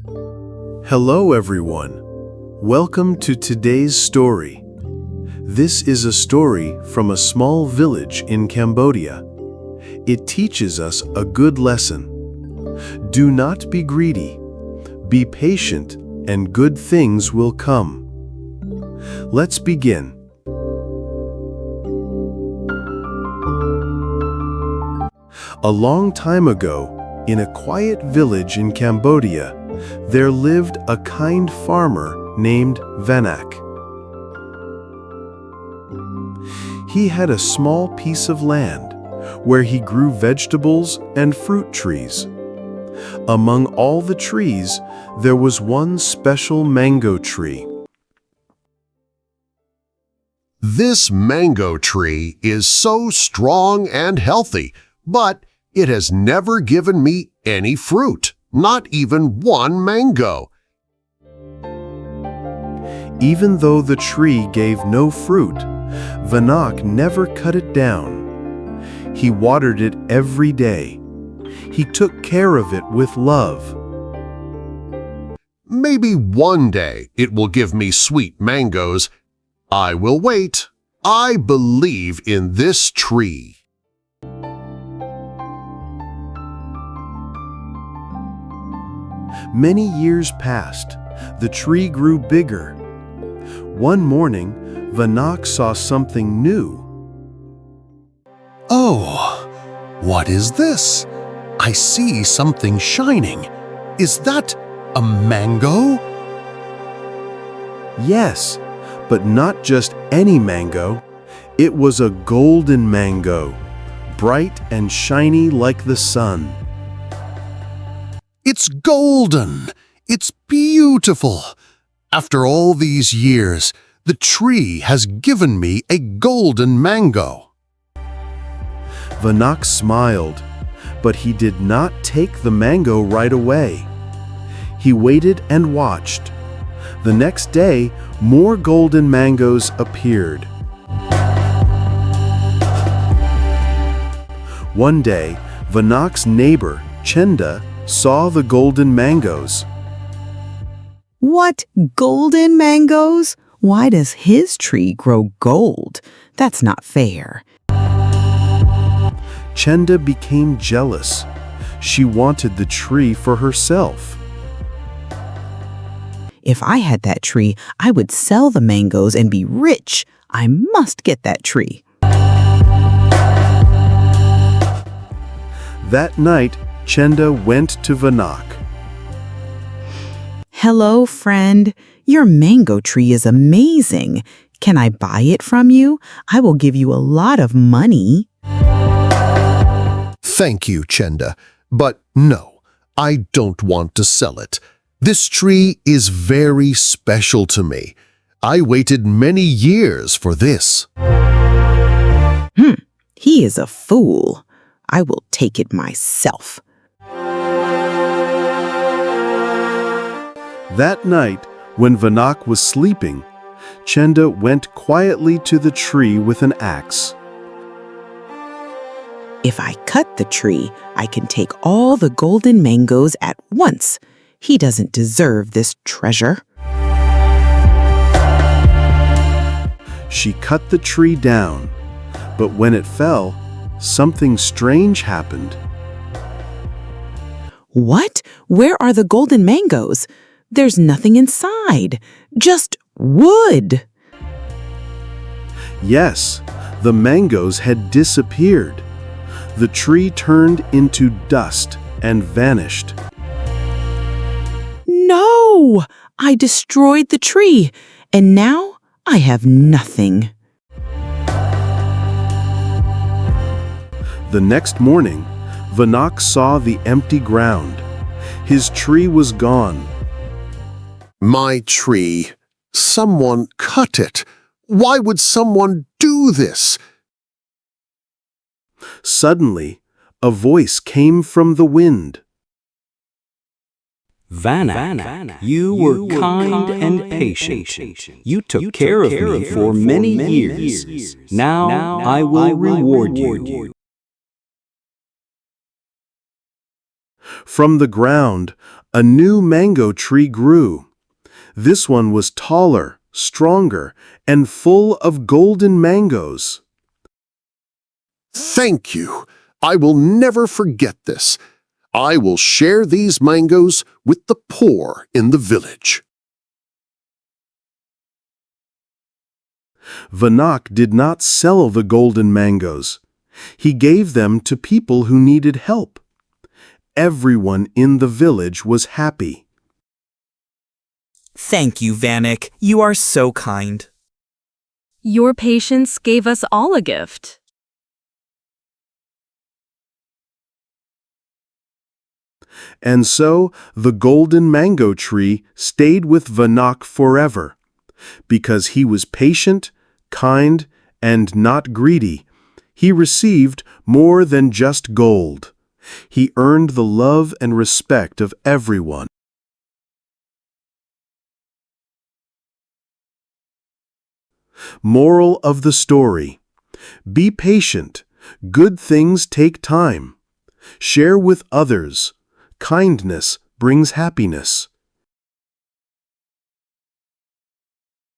Hello everyone. Welcome to today's story. This is a story from a small village in Cambodia. It teaches us a good lesson. Do not be greedy. Be patient and good things will come. Let's begin. A long time ago, in a quiet village in Cambodia, there lived a kind farmer named Vanak. He had a small piece of land where he grew vegetables and fruit trees. Among all the trees, there was one special mango tree. This mango tree is so strong and healthy, but it has never given me any fruit, not even one mango. Even though the tree gave no fruit, Vanak never cut it down. He watered it every day. He took care of it with love. Maybe one day it will give me sweet mangoes. I will wait. I believe in this tree. Many years passed. The tree grew bigger. One morning, Vanak saw something new. Oh, what is this? I see something shining. Is that a mango? Yes, but not just any mango. It was a golden mango, bright and shiny like the sun. It's golden. It's beautiful. After all these years, the tree has given me a golden mango. Vanak smiled, but he did not take the mango right away. He waited and watched. The next day, more golden mangoes appeared. One day, Vanak's neighbor, Chenda, saw the golden mangoes. What, golden mangoes? Why does his tree grow gold? That's not fair. Chenda became jealous. She wanted the tree for herself. If I had that tree, I would sell the mangoes and be rich. I must get that tree. That night, Chenda went to Vanak. Hello, friend. Your mango tree is amazing. Can I buy it from you? I will give you a lot of money. Thank you, Chenda, but no, I don't want to sell it. This tree is very special to me. I waited many years for this. He is a fool. I will take it myself. That night, when Vanak was sleeping, Chenda went quietly to the tree with an axe. If I cut the tree, I can take all the golden mangoes at once. He doesn't deserve this treasure. She cut the tree down, but when it fell, something strange happened. What? Where are the golden mangoes? There's nothing inside, just wood. Yes, the mangoes had disappeared. The tree turned into dust and vanished. No! I destroyed the tree, and now I have nothing. The next morning, Vanak saw the empty ground. His tree was gone. My tree. Someone cut it. Why would someone do this? Suddenly, a voice came from the wind. Vanak, you were kind and patient. You took care of me for many years. Now I will reward you. From the ground, a new mango tree grew. This one was taller, stronger, and full of golden mangoes. Thank you. I will never forget this. I will share these mangoes with the poor in the village. Vanak did not sell the golden mangoes. He gave them to people who needed help. Everyone in the village was happy. Thank you, Vanek. You are so kind. Your patience gave us all a gift. And so the golden mango tree stayed with Vanak forever. Because he was patient, kind, and not greedy, he received more than just gold. He earned the love and respect of everyone. Moral of the story: be patient. Good things take time. Share with others. Kindness brings happiness.